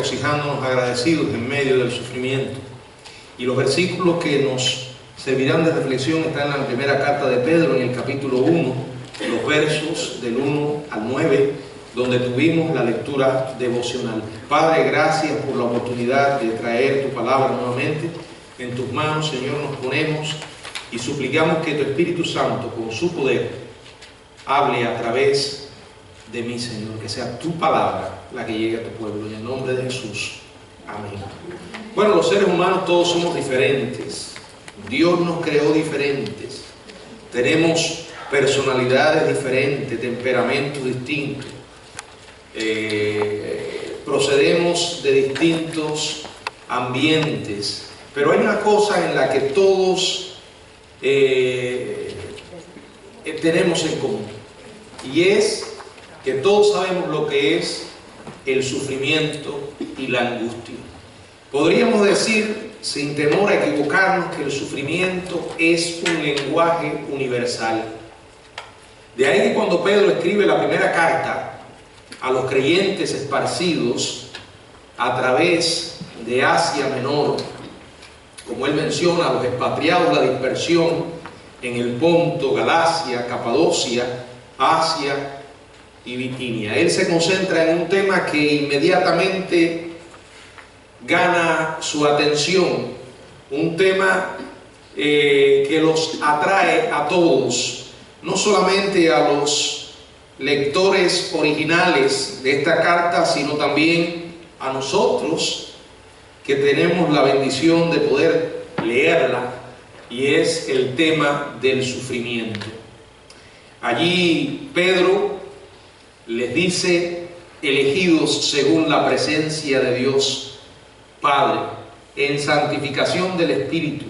regocijándonos agradecidos en medio del sufrimiento. Y los versículos que nos servirán de reflexión están en la primera carta de Pedro, en el capítulo 1, los versos del 1 al 9, donde tuvimos la lectura devocional. Padre, gracias por la oportunidad de traer tu palabra nuevamente. En tus manos, Señor, nos ponemos y suplicamos que tu Espíritu Santo, con su poder, hable a través de mí, Señor, que sea tu palabra la que llegue a tu pueblo, en el nombre de Jesús. Amén. Bueno, los seres humanos todos somos diferentes. Dios nos creó diferentes. Tenemos personalidades diferentes, temperamentos distintos. Procedemos de distintos ambientes. Pero hay una cosa en la que todos tenemos en común, y es que todos sabemos lo que es el sufrimiento y la angustia. Podríamos decir, sin temor a equivocarnos, que el sufrimiento es un lenguaje universal. De ahí que cuando Pedro escribe la primera carta a los creyentes esparcidos a través de Asia Menor, como él menciona, a los expatriados, la dispersión en el Ponto, Galacia, Capadocia, Asia y Bitinia. Él se concentra en un tema que inmediatamente gana su atención, un tema que los atrae a todos, no solamente a los lectores originales de esta carta, sino también a nosotros que tenemos la bendición de poder leerla, y es el tema del sufrimiento. Allí Pedro les dice: elegidos según la presencia de Dios Padre, en santificación del Espíritu,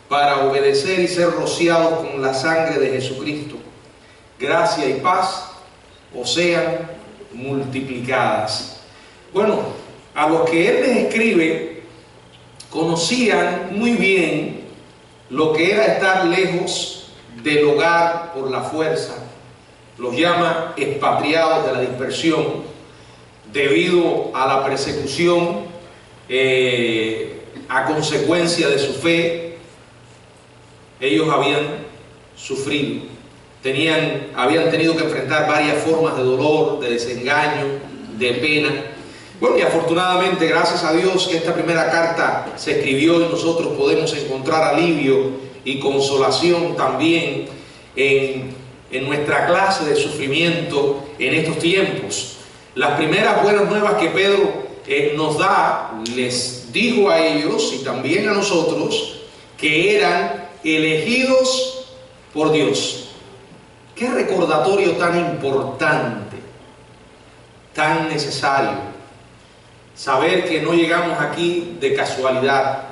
para obedecer y ser rociados con la sangre de Jesucristo, gracia y paz os sean multiplicadas. Bueno, a los que él les escribe conocían muy bien lo que era estar lejos del hogar por la fuerza. Los llama expatriados de la dispersión debido a la persecución a consecuencia de su fe. Ellos habían sufrido, habían tenido que enfrentar varias formas de dolor, de desengaño, de pena. Bueno, y afortunadamente, gracias a Dios, que esta primera carta se escribió y nosotros podemos encontrar alivio y consolación también en nuestra clase de sufrimiento en estos tiempos. Las primeras buenas nuevas que Pedro nos da, les dijo a ellos y también a nosotros, que eran elegidos por Dios. Qué recordatorio tan importante, tan necesario. Saber que no llegamos aquí de casualidad,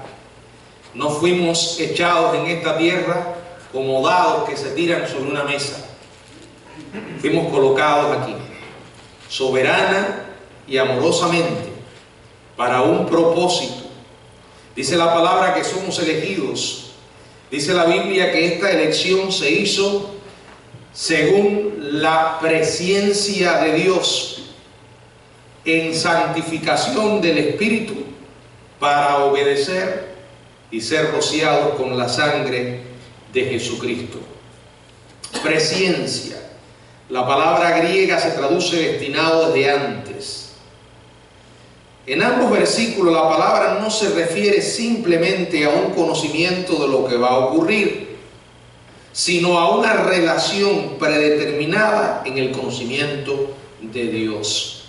no fuimos echados en esta tierra como dados que se tiran sobre una mesa. Fuimos colocados aquí, soberana y amorosamente, para un propósito. Dice la palabra que somos elegidos. Dice la Biblia que esta elección se hizo según la presciencia de Dios, en santificación del Espíritu, para obedecer y ser rociados con la sangre de Jesucristo. Presciencia. La palabra griega se traduce destinado desde antes. En ambos versículos la palabra no se refiere simplemente a un conocimiento de lo que va a ocurrir, sino a una relación predeterminada en el conocimiento de Dios.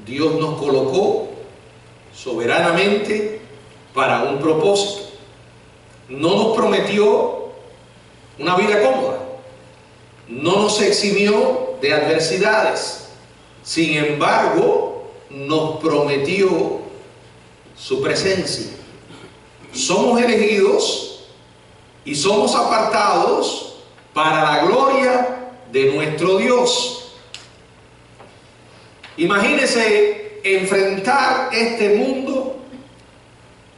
Dios nos colocó soberanamente para un propósito. No nos prometió una vida cómoda, no nos eximió de adversidades. Sin embargo, nos prometió su presencia. Somos elegidos y somos apartados para la gloria de nuestro Dios. Imagínese enfrentar este mundo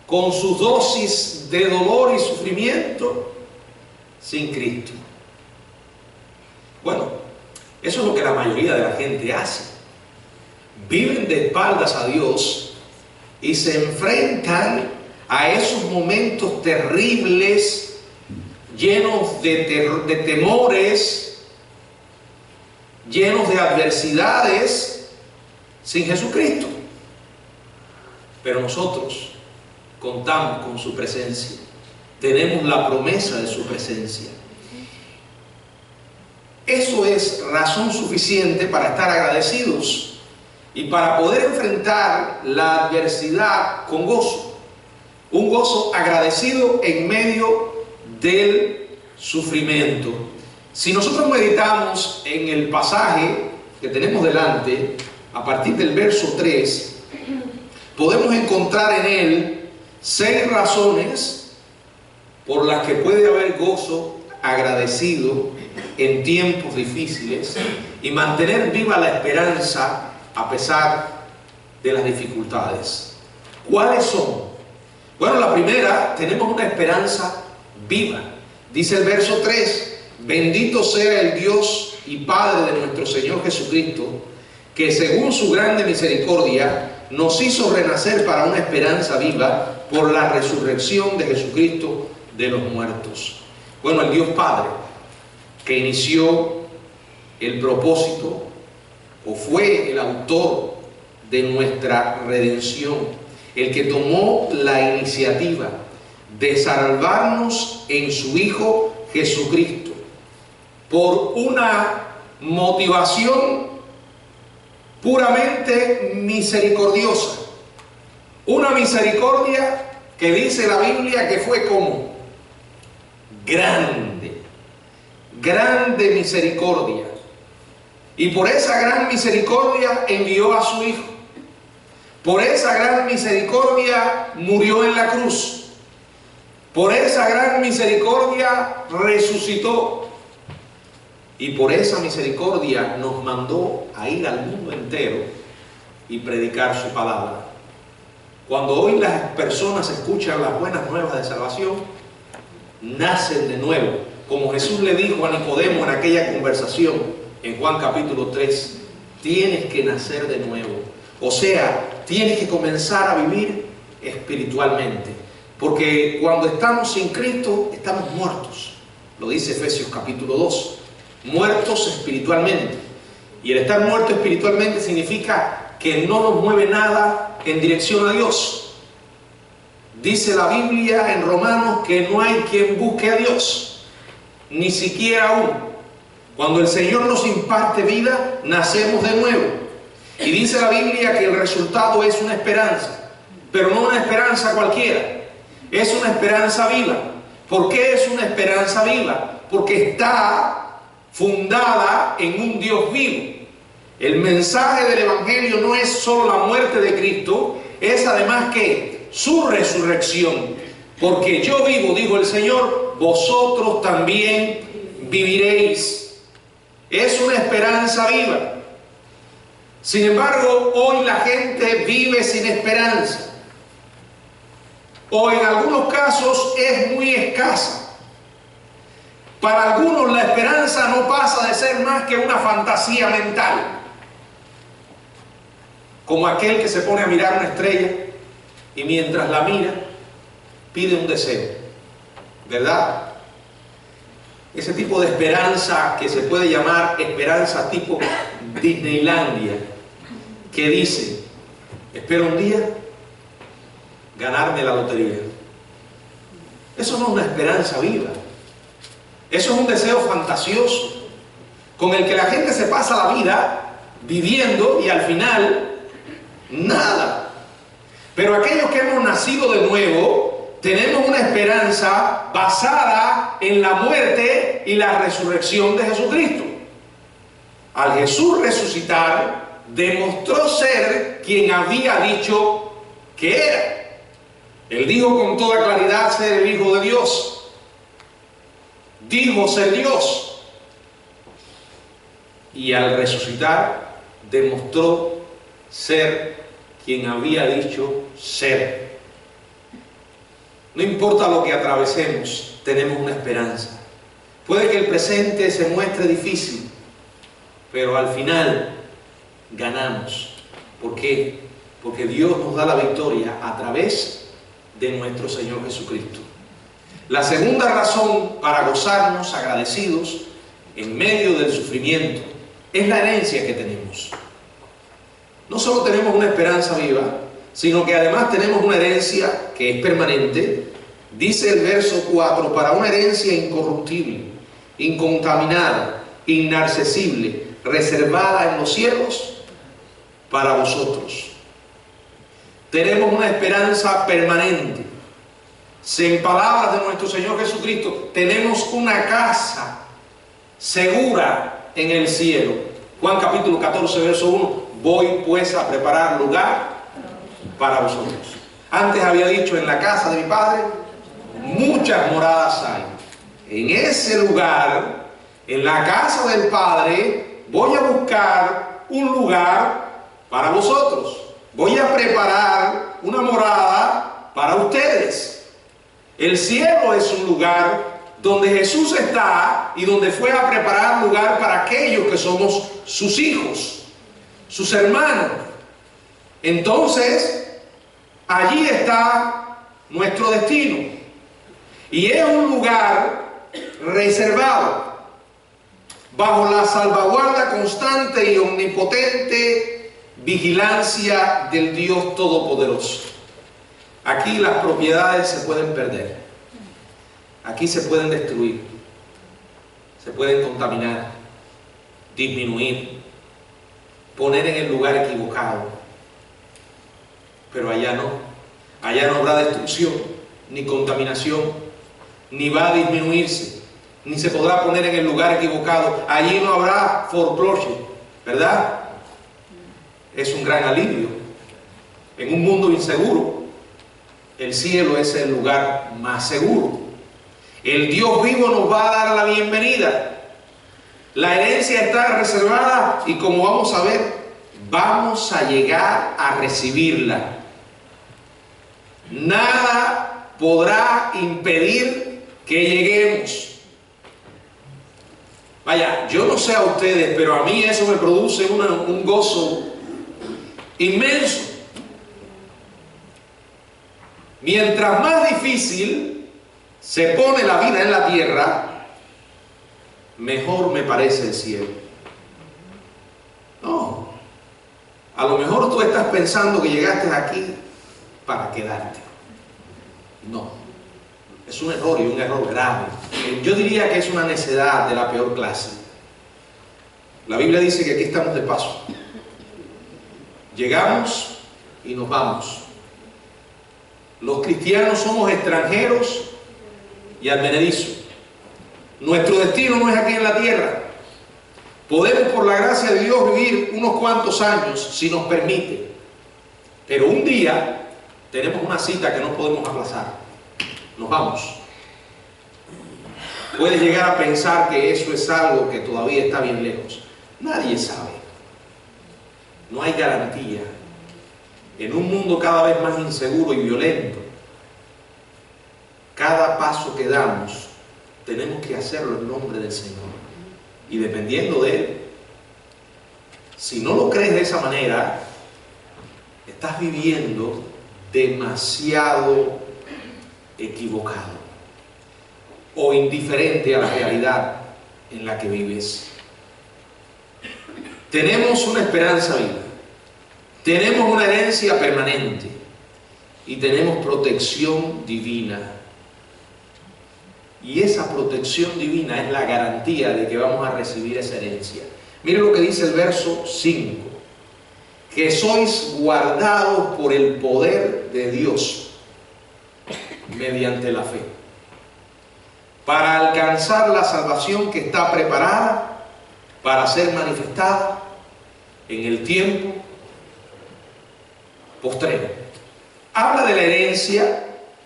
con su dosis de dolor y sufrimiento sin Cristo. Bueno, eso es lo que la mayoría de la gente hace. viven de espaldas a Dios y se enfrentan a esos momentos terribles, llenos de temores, llenos de adversidades, sin Jesucristo. Pero nosotros contamos con su presencia, tenemos la promesa de su presencia. Eso es razón suficiente para estar agradecidos y para poder enfrentar la adversidad con gozo. Un gozo agradecido en medio del sufrimiento. Si nosotros meditamos en el pasaje que tenemos delante, a partir del verso 3, podemos encontrar en él 6 razones por las que puede haber gozo agradecido en tiempos difíciles y mantener viva la esperanza a pesar de las dificultades. ¿Cuáles son? Bueno, la primera, tenemos una esperanza viva. Dice el verso 3, bendito sea el Dios y Padre de nuestro Señor Jesucristo, que según su grande misericordia nos hizo renacer para una esperanza viva por la resurrección de Jesucristo de los muertos. Bueno, el Dios Padre, que inició el propósito o fue el autor de nuestra redención, el que tomó la iniciativa de salvarnos en su Hijo Jesucristo por una motivación puramente misericordiosa, una misericordia que dice la Biblia que fue como grande, grande misericordia, y por esa gran misericordia envió a su Hijo. Por esa gran misericordia murió en la cruz. Por esa gran misericordia resucitó. Y por esa misericordia nos mandó a ir al mundo entero y predicar su palabra. Cuando hoy las personas escuchan las buenas nuevas de salvación, nacen de nuevo. Como Jesús le dijo a Nicodemo en aquella conversación en Juan capítulo 3, tienes que nacer de nuevo. O sea, tienes que comenzar a vivir espiritualmente. Porque cuando estamos sin Cristo, estamos muertos. Lo dice Efesios capítulo 2. Muertos espiritualmente. Y el estar muerto espiritualmente significa que no nos mueve nada en dirección a Dios. Dice la Biblia en Romanos que no hay quien busque a Dios, ni siquiera uno. Cuando el Señor nos imparte vida, nacemos de nuevo. Y dice la Biblia que el resultado es una esperanza, pero no una esperanza cualquiera, es una esperanza viva. ¿Por qué es una esperanza viva? Porque está fundada en un Dios vivo. El mensaje del Evangelio no es solo la muerte de Cristo, es además que su resurrección. Porque yo vivo, dijo el Señor, vosotros también viviréis. Es una esperanza viva. Sin embargo, hoy la gente vive sin esperanza. O en algunos casos es muy escasa. Para algunos la esperanza no pasa de ser más que una fantasía mental. Como aquel que se pone a mirar una estrella y mientras la mira pide un deseo, ¿verdad? Ese tipo de esperanza que se puede llamar esperanza tipo Disneylandia, que dice, espero un día ganarme la lotería. Eso no es una esperanza viva. Eso es un deseo fantasioso con el que la gente se pasa la vida viviendo y al final nada. Pero aquellos que hemos nacido de nuevo tenemos una esperanza basada en la muerte y la resurrección de Jesucristo. Al Jesús resucitar, demostró ser quien había dicho que era. Él dijo con toda claridad ser el Hijo de Dios. Dijo ser Dios. Y al resucitar, demostró ser quien había dicho ser. No importa lo que atravesemos, tenemos una esperanza. Puede que el presente se muestre difícil, pero al final ganamos. ¿Por qué? Porque Dios nos da la victoria a través de nuestro Señor Jesucristo. La segunda razón para gozarnos agradecidos en medio del sufrimiento es la herencia que tenemos. No solo tenemos una esperanza viva, sino que además tenemos una herencia que es permanente. Dice el verso 4, para una herencia incorruptible, incontaminada, inaccesible, reservada en los cielos para vosotros. Tenemos una esperanza permanente. En palabras de nuestro Señor Jesucristo, tenemos una casa segura en el cielo. Juan capítulo 14, verso 1, voy pues a preparar lugar para vosotros. Antes había dicho, en la casa de mi Padre muchas moradas hay. En ese lugar, en la casa del Padre, voy a buscar un lugar para vosotros. Voy a preparar una morada para ustedes. El cielo es un lugar donde Jesús está y donde fue a preparar lugar para aquellos que somos sus hijos, sus hermanos. Entonces, allí está nuestro destino. Y es un lugar reservado bajo la salvaguarda constante y omnipotente vigilancia del Dios Todopoderoso. Aquí las propiedades se pueden perder. Aquí se pueden destruir. Se pueden contaminar, disminuir, poner en el lugar equivocado. Pero allá no. Allá no habrá destrucción, ni contaminación, ni va a disminuirse, ni se podrá poner en el lugar equivocado. Allí no habrá foreclosure, ¿verdad? Es un gran alivio. En un mundo inseguro, el cielo es el lugar más seguro. El Dios vivo nos va a dar la bienvenida. La herencia está reservada y, como vamos a ver, vamos a llegar a recibirla. Nada podrá impedir que lleguemos. Vaya, yo no sé a ustedes, pero a mí eso me produce un gozo inmenso. Mientras más difícil se pone la vida en la tierra, mejor me parece el cielo. No, a lo mejor tú estás pensando que llegaste aquí para quedarte. No, es un error, y un error grave. Yo diría que es una necedad de la peor clase. La Biblia dice que aquí estamos de paso. Llegamos y nos vamos. Los cristianos somos extranjeros y advenedizos. Nuestro destino no es aquí en la tierra. Podemos, por la gracia de Dios, vivir unos cuantos años si nos permite. Pero un día tenemos una cita que no podemos aplazar. Nos vamos. Puedes llegar a pensar que eso es algo que todavía está bien lejos. Nadie sabe. No hay garantía. En un mundo cada vez más inseguro y violento, cada paso que damos tenemos que hacerlo en nombre del Señor. Y dependiendo de Él, si no lo crees de esa manera, estás viviendo demasiado equivocado o indiferente a la realidad en la que vives. Tenemos una esperanza viva, tenemos una herencia permanente y tenemos protección divina. Y esa protección divina es la garantía de que vamos a recibir esa herencia. Mire lo que dice el verso 5. Que sois guardados por el poder de Dios mediante la fe, para alcanzar la salvación que está preparada para ser manifestada en el tiempo postrero. Habla de la herencia,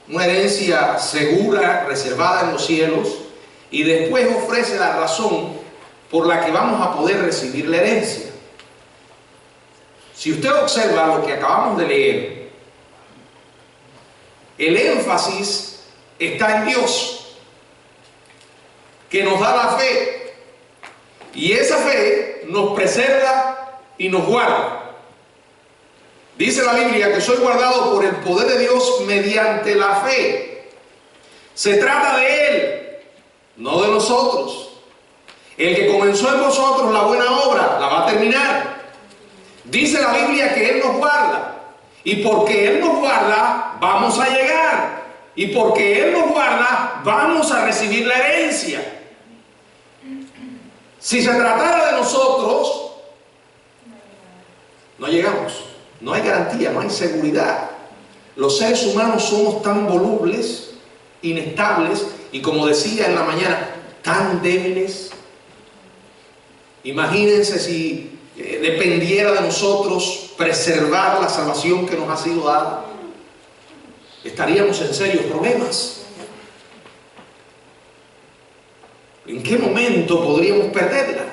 una herencia segura, reservada en los cielos, y después ofrece la razón por la que vamos a poder recibir la herencia. Si usted observa lo que acabamos de leer, el énfasis está en Dios, que nos da la fe, y esa fe nos preserva y nos guarda. Dice la Biblia que soy guardado por el poder de Dios mediante la fe. Se trata de Él, no de nosotros. El que comenzó en vosotros la buena obra, la va a terminar. Dice la Biblia que Él nos guarda. Y porque Él nos guarda, vamos a llegar. Y porque Él nos guarda, vamos a recibir la herencia. Si se tratara de nosotros, no llegamos. No hay garantía, no hay seguridad. Los seres humanos somos tan volubles, inestables y, como decía en la mañana, tan débiles. Imagínense si dependiera de nosotros preservar la salvación que nos ha sido dada. Estaríamos en serios problemas. ¿En qué momento podríamos perderla?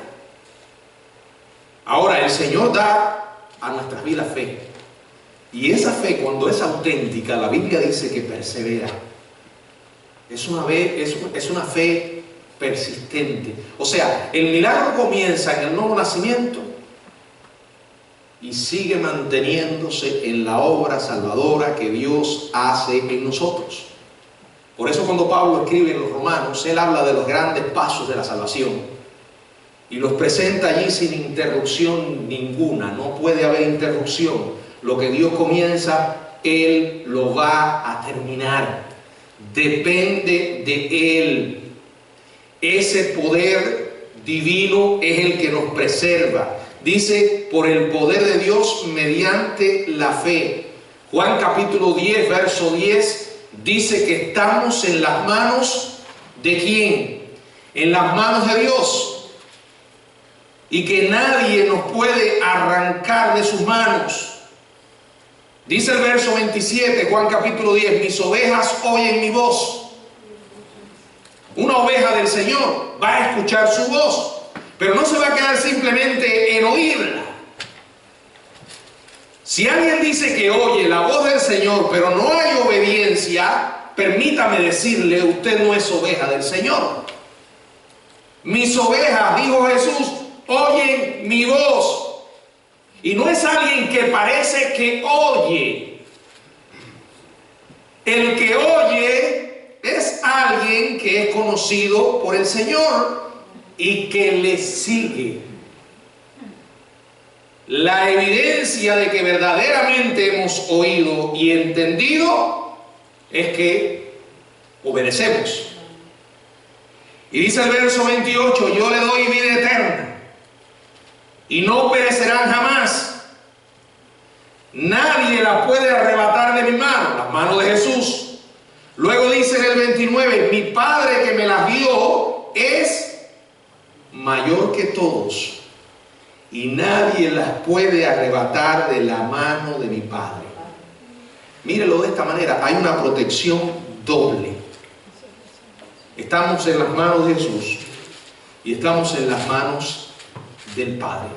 Ahora, el Señor da a nuestras vidas fe. Y esa fe, cuando es auténtica, la Biblia dice que persevera. Es una fe persistente. O sea, el milagro comienza en el nuevo nacimiento y sigue manteniéndose en la obra salvadora que Dios hace en nosotros. Por eso cuando Pablo escribe en los Romanos, él habla de los grandes pasos de la salvación y los presenta allí sin interrupción ninguna. No puede haber interrupción. Lo que Dios comienza, Él lo va a terminar. Depende de Él. Ese poder divino es el que nos preserva. Dice, por el poder de Dios mediante la fe. Juan capítulo 10, verso 10, dice que estamos en las manos ¿de quién? En las manos de Dios. Y que nadie nos puede arrancar de sus manos. Dice el verso 27, Juan capítulo 10, mis ovejas oyen mi voz. Una oveja del Señor va a escuchar su voz, pero no se va a quedar simplemente en oírla. Si alguien dice que oye la voz del Señor, pero no hay obediencia, permítame decirle, usted no es oveja del Señor. Mis ovejas, dijo Jesús, oyen mi voz. Y no es alguien que parece que oye. El que oye es alguien que es conocido por el Señor y que le sigue. La evidencia de que verdaderamente hemos oído y entendido es que obedecemos. Y dice el verso 28, yo le doy vida eterna y no perecerán jamás. Nadie la puede arrebatar de mi mano, las manos de Jesús. Luego dice en el 29, mi Padre que me las dio es mayor que todos y nadie las puede arrebatar de la mano de mi Padre. Mírelo de esta manera, hay una protección doble. Estamos en las manos de Jesús y estamos en las manos del Padre.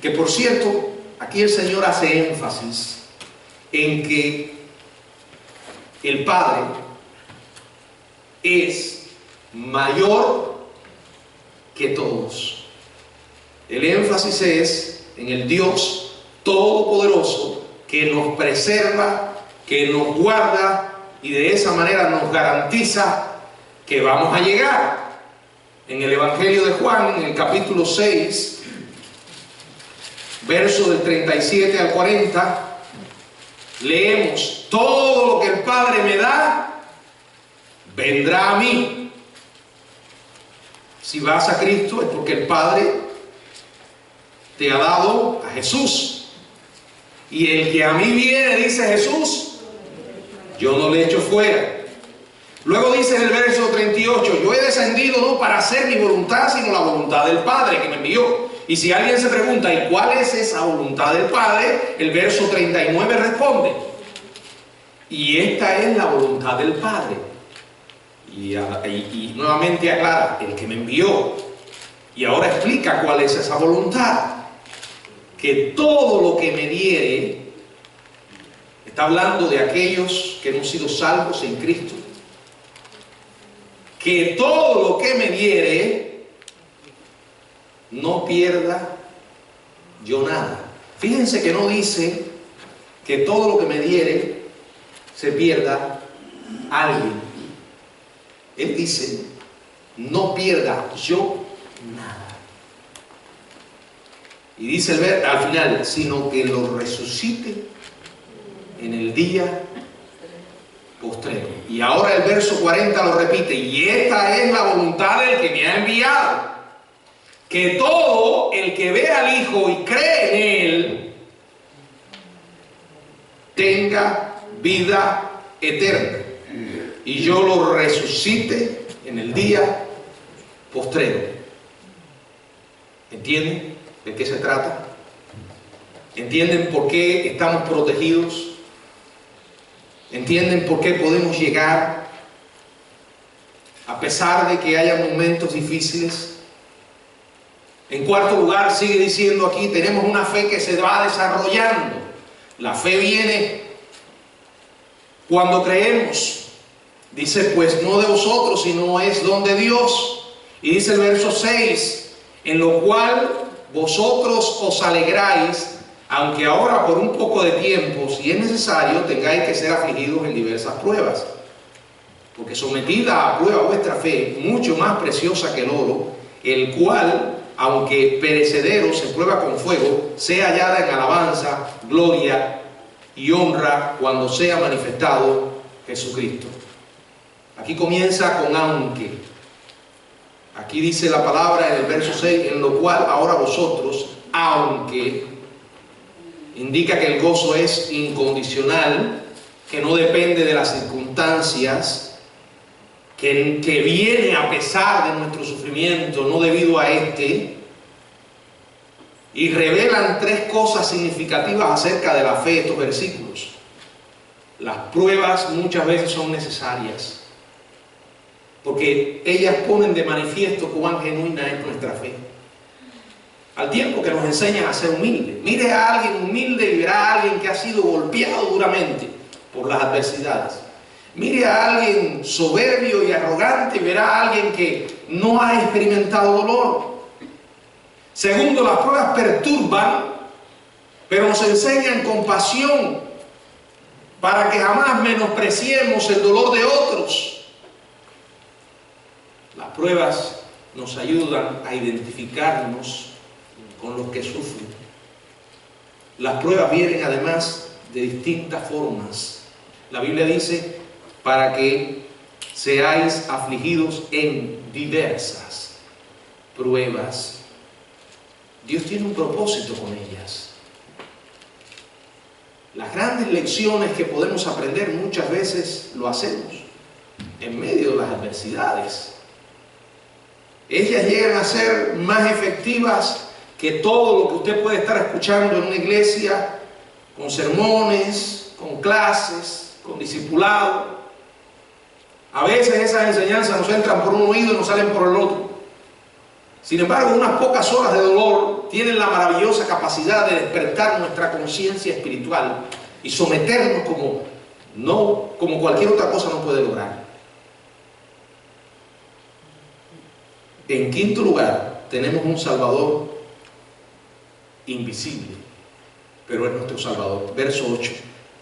Que por cierto, aquí el Señor hace énfasis en que el Padre es mayor que todos. El énfasis es en el Dios Todopoderoso que nos preserva, que nos guarda y de esa manera nos garantiza que vamos a llegar. En el Evangelio de Juan, en el capítulo 6, verso del 37 al 40, leemos, todo lo que el Padre me da, vendrá a mí. Si vas a Cristo es porque el Padre te ha dado a Jesús. Y el que a mí viene, dice Jesús, yo no le echo fuera. Luego dice en el verso 38, yo he descendido no para hacer mi voluntad, sino la voluntad del Padre que me envió. Y si alguien se pregunta, ¿y cuál es esa voluntad del Padre? El verso 39 responde, y esta es la voluntad del Padre. Y nuevamente aclara, el que me envió. Y ahora explica cuál es esa voluntad. Que todo lo que me diere, está hablando de aquellos que hemos sido salvos en Cristo, que todo lo que me diere, no pierda yo nada. Fíjense que no dice que todo lo que me diere se pierda alguien. Él dice, no pierda yo nada. Y dice al final, sino que lo resucite en el día postrero. Y ahora el verso 40 lo repite, y esta es la voluntad del que me ha enviado, que todo el que ve al Hijo y cree en Él tenga vida eterna, y yo lo resucite en el día postrero. ¿Entienden de qué se trata? ¿Entienden por qué estamos protegidos? ¿Entienden por qué podemos llegar a pesar de que haya momentos difíciles? En cuarto lugar, sigue diciendo aquí, tenemos una fe que se va desarrollando. La fe viene cuando creemos. Dice, pues no de vosotros, sino es don de Dios. Y dice el verso 6, en lo cual vosotros os alegráis, aunque ahora por un poco de tiempo, si es necesario, tengáis que ser afligidos en diversas pruebas. Porque sometida a prueba vuestra fe, mucho más preciosa que el oro, el cual, aunque perecedero, se prueba con fuego, sea hallada en alabanza, gloria y honra cuando sea manifestado Jesucristo. Aquí comienza con aunque. Aquí dice la palabra en el verso 6, en lo cual ahora vosotros, aunque, indica que el gozo es incondicional, que no depende de las circunstancias, que viene a pesar de nuestro sufrimiento, no debido a este. Y revelan tres cosas significativas acerca de la fe estos versículos. Las pruebas muchas veces son necesarias, porque ellas ponen de manifiesto cuán genuina es nuestra fe. Al tiempo que nos enseñan a ser humildes. Mire a alguien humilde y verá a alguien que ha sido golpeado duramente por las adversidades. Mire a alguien soberbio y arrogante y verá a alguien que no ha experimentado dolor. Segundo, las pruebas perturban, pero nos enseñan compasión para que jamás menospreciemos el dolor de otros. Las pruebas nos ayudan a identificarnos con los que sufren. Las pruebas vienen además de distintas formas. La Biblia dice, para que seáis afligidos en diversas pruebas. Dios tiene un propósito con ellas. Las grandes lecciones que podemos aprender muchas veces lo hacemos en medio de las adversidades. Ellas llegan a ser más efectivas que todo lo que usted puede estar escuchando en una iglesia, con sermones, con clases, con discipulado. A veces esas enseñanzas nos entran por un oído y nos salen por el otro. Sin embargo, unas pocas horas de dolor tienen la maravillosa capacidad de despertar nuestra conciencia espiritual y someternos como cualquier otra cosa no puede lograr. En quinto lugar, tenemos un Salvador invisible, pero es nuestro Salvador. Verso 8,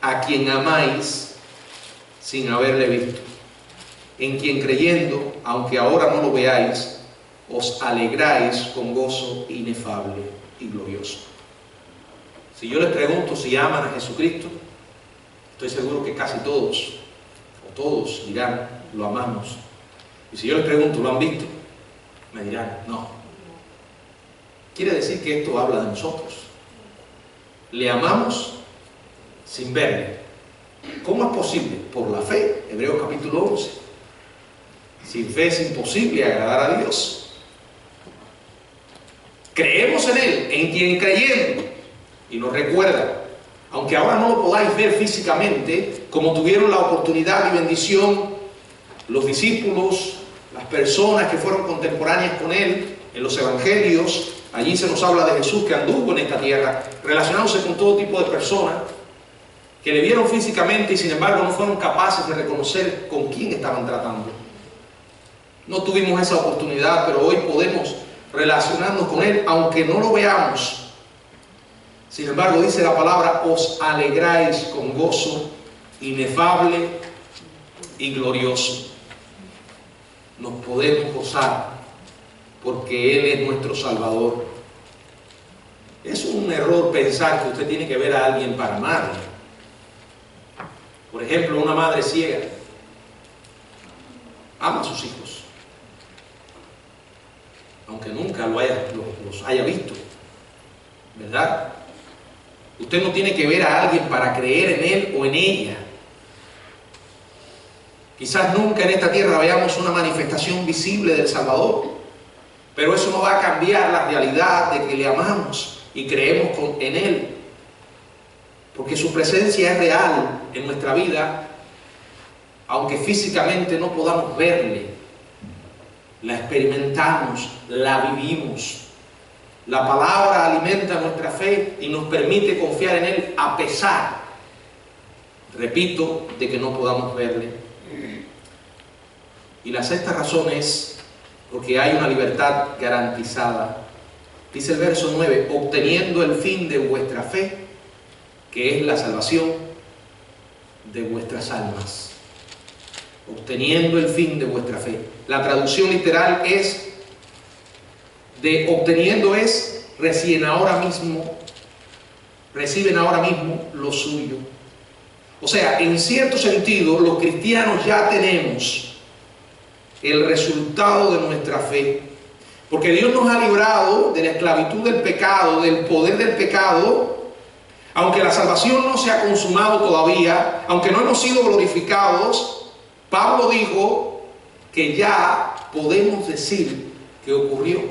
a quien amáis sin haberle visto, en quien creyendo, aunque ahora no lo veáis, os alegráis con gozo inefable y glorioso. Si yo les pregunto si aman a Jesucristo, estoy seguro que casi todos, o todos dirán, lo amamos. Y si yo les pregunto, ¿lo han visto? Me dirán, no. Quiere decir que esto habla de nosotros. Le amamos sin verle. ¿Cómo es posible? Por la fe. Hebreos capítulo 11. Sin fe es imposible agradar a Dios. Creemos en Él, en quien creyendo. Y nos recuerda, aunque ahora no lo podáis ver físicamente, como tuvieron la oportunidad y bendición los discípulos, las personas que fueron contemporáneas con Él en los evangelios. Allí se nos habla de Jesús que anduvo en esta tierra, relacionándose con todo tipo de personas que le vieron físicamente y sin embargo no fueron capaces de reconocer con quién estaban tratando. No tuvimos esa oportunidad, pero hoy podemos relacionarnos con Él, aunque no lo veamos. Sin embargo, dice la palabra, os alegráis con gozo inefable y glorioso. Nos podemos gozar porque Él es nuestro Salvador. Es un error pensar que usted tiene que ver a alguien para amarle. Por ejemplo, una madre ciega ama a sus hijos, aunque nunca los haya visto, ¿verdad? Usted no tiene que ver a alguien para creer en él o en ella. Quizás nunca en esta tierra veamos una manifestación visible del Salvador, pero eso no va a cambiar la realidad de que le amamos y creemos en Él, porque su presencia es real en nuestra vida, aunque físicamente no podamos verle. La experimentamos, la vivimos. La palabra alimenta nuestra fe y nos permite confiar en Él a pesar, repito, de que no podamos verle. Y la sexta razón es porque hay una libertad garantizada. Dice el verso 9, obteniendo el fin de vuestra fe, que es la salvación de vuestras almas. Obteniendo el fin de vuestra fe. La traducción literal es de obteniendo es reciben ahora mismo lo suyo. O sea, en cierto sentido, los cristianos ya tenemos el resultado de nuestra fe, porque Dios nos ha librado de la esclavitud del pecado, del poder del pecado, aunque la salvación no se ha consumado todavía, aunque no hemos sido glorificados. Pablo dijo que ya podemos decir que ocurrió,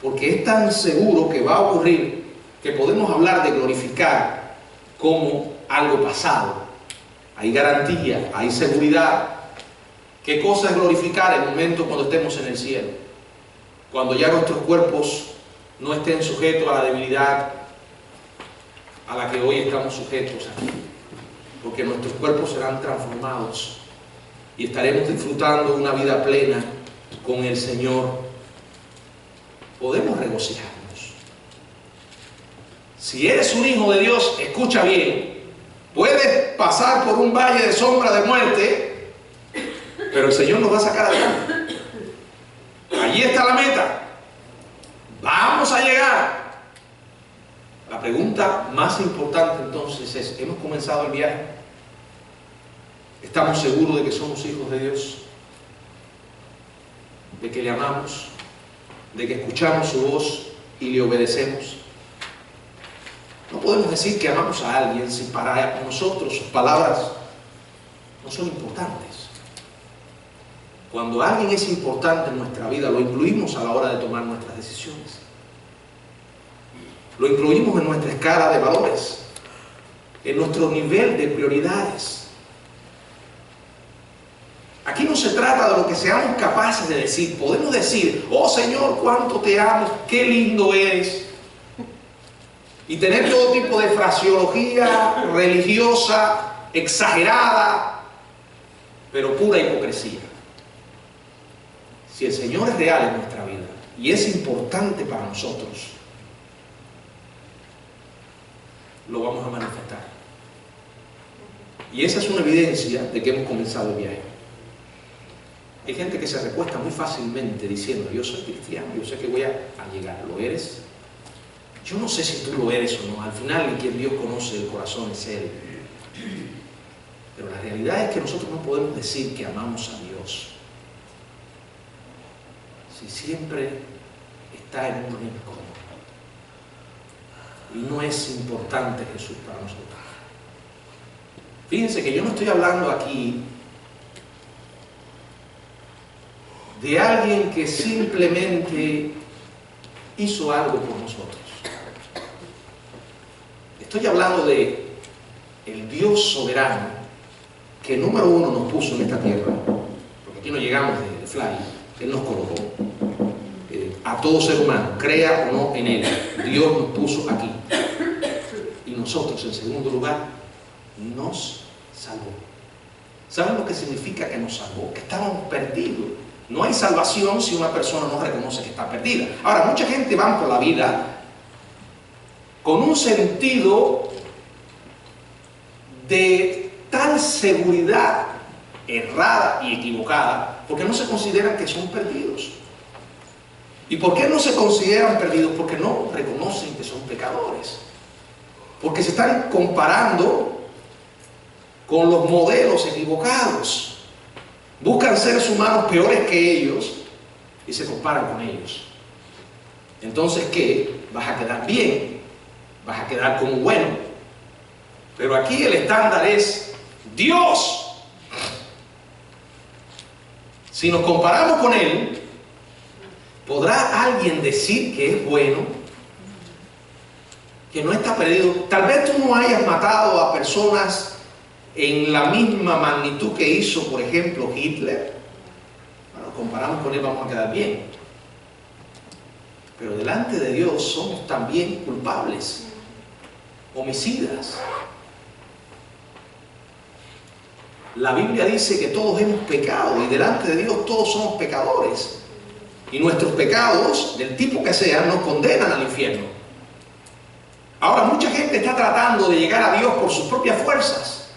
porque es tan seguro que va a ocurrir que podemos hablar de glorificar como algo pasado. Hay garantía, hay seguridad. ¿Qué cosa es glorificar? El momento cuando estemos en el cielo, cuando ya nuestros cuerpos no estén sujetos a la debilidad a la que hoy estamos sujetos aquí, porque nuestros cuerpos serán transformados y estaremos disfrutando una vida plena con el Señor. Podemos regocijarnos. Si eres un hijo de Dios, escucha bien, puedes pasar por un valle de sombra de muerte, pero el Señor nos va a sacar adelante. Allí está la meta. Vamos a llegar. La pregunta más importante entonces es, ¿hemos comenzado el viaje? ¿Estamos seguros de que somos hijos de Dios? ¿De que le amamos? ¿De que escuchamos su voz y le obedecemos? No podemos decir que amamos a alguien si para nosotros sus palabras no son importantes. Cuando alguien es importante en nuestra vida, lo incluimos a la hora de tomar nuestras decisiones. Lo incluimos en nuestra escala de valores, en nuestro nivel de prioridades. Aquí no se trata de lo que seamos capaces de decir. Podemos decir, oh Señor, cuánto te amo, qué lindo eres. Y tener todo tipo de fraseología religiosa, exagerada, pero pura hipocresía. Si el Señor es real en nuestra vida y es importante para nosotros, lo vamos a manifestar. Y esa es una evidencia de que hemos comenzado el viaje. Hay gente que se recuesta muy fácilmente diciendo, yo soy cristiano, yo sé que voy a llegar. ¿Lo eres? Yo no sé si tú lo eres o no. Al final, quien Dios conoce el corazón es Él. Pero la realidad es que nosotros no podemos decir que amamos a Dios si siempre está en un rincón y no es importante Jesús para nosotros. Fíjense que yo no estoy hablando aquí de alguien que simplemente hizo algo por nosotros. Estoy hablando de el Dios soberano que número uno nos puso en esta tierra, porque aquí no llegamos de fly. Él nos colocó a todo ser humano, crea o no en Él. Dios nos puso aquí. Y nosotros, en segundo lugar, nos salvó. ¿Saben lo que significa que nos salvó? Que estábamos perdidos. No hay salvación si una persona no reconoce que está perdida. Ahora, mucha gente va por la vida con un sentido de tal seguridad errada y equivocada, porque no se consideran que son perdidos. ¿Y por qué no se consideran perdidos? Porque no reconocen que son pecadores. Porque se están comparando con los modelos equivocados. Buscan seres humanos peores que ellos y se comparan con ellos. Entonces, ¿qué? Vas a quedar bien, vas a quedar como bueno. Pero aquí el estándar es Dios. Si nos comparamos con Él, ¿podrá alguien decir que es bueno? Que no está perdido. Tal vez tú no hayas matado a personas en la misma magnitud que hizo, por ejemplo, Hitler. Bueno, comparamos con él, vamos a quedar bien. Pero delante de Dios somos también culpables, homicidas. La Biblia dice que todos hemos pecado y delante de Dios todos somos pecadores. Y nuestros pecados, del tipo que sean, nos condenan al infierno. Ahora, mucha gente está tratando de llegar a Dios por sus propias fuerzas.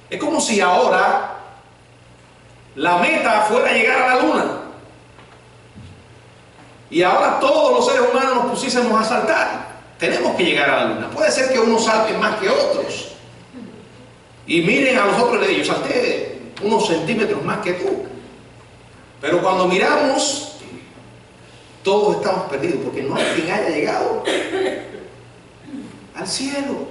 Es como si ahora la meta fuera llegar a la luna. Y ahora todos los seres humanos nos pusiésemos a saltar. Tenemos que llegar a la luna. Puede ser que unos salten más que otros. Y miren a los otros y le digo, yo salté unos centímetros más que tú. Pero cuando miramos, todos estamos perdidos, porque no hay quien haya llegado al cielo.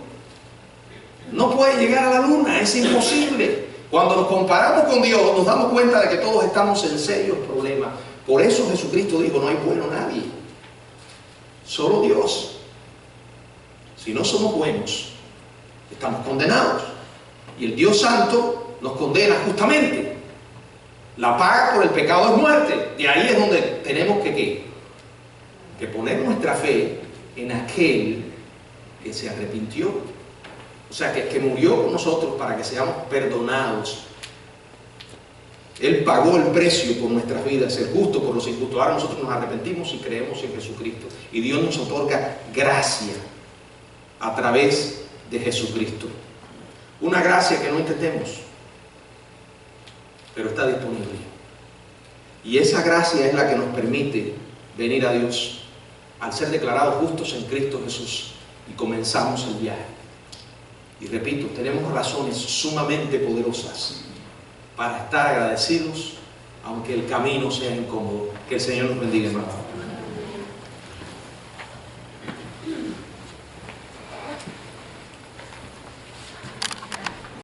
No puede llegar a la luna, es imposible. Cuando nos comparamos con Dios, nos damos cuenta de que todos estamos en serios problemas. Por eso Jesucristo dijo, no hay bueno nadie, solo Dios. Si no somos buenos, estamos condenados. Y el Dios Santo nos condena justamente. La paga por el pecado es muerte. De ahí es donde tenemos que poner nuestra fe en aquel que se arrepintió. O sea, que murió por nosotros para que seamos perdonados. Él pagó el precio por nuestras vidas, el justo por los injustos. Ahora nosotros nos arrepentimos y creemos en Jesucristo. Y Dios nos otorga gracia a través de Jesucristo. Una gracia que no entendemos, pero está disponible. Y esa gracia es la que nos permite venir a Dios al ser declarados justos en Cristo Jesús. Y comenzamos el viaje. Y repito, tenemos razones sumamente poderosas para estar agradecidos, aunque el camino sea incómodo. Que el Señor nos bendiga, hermano.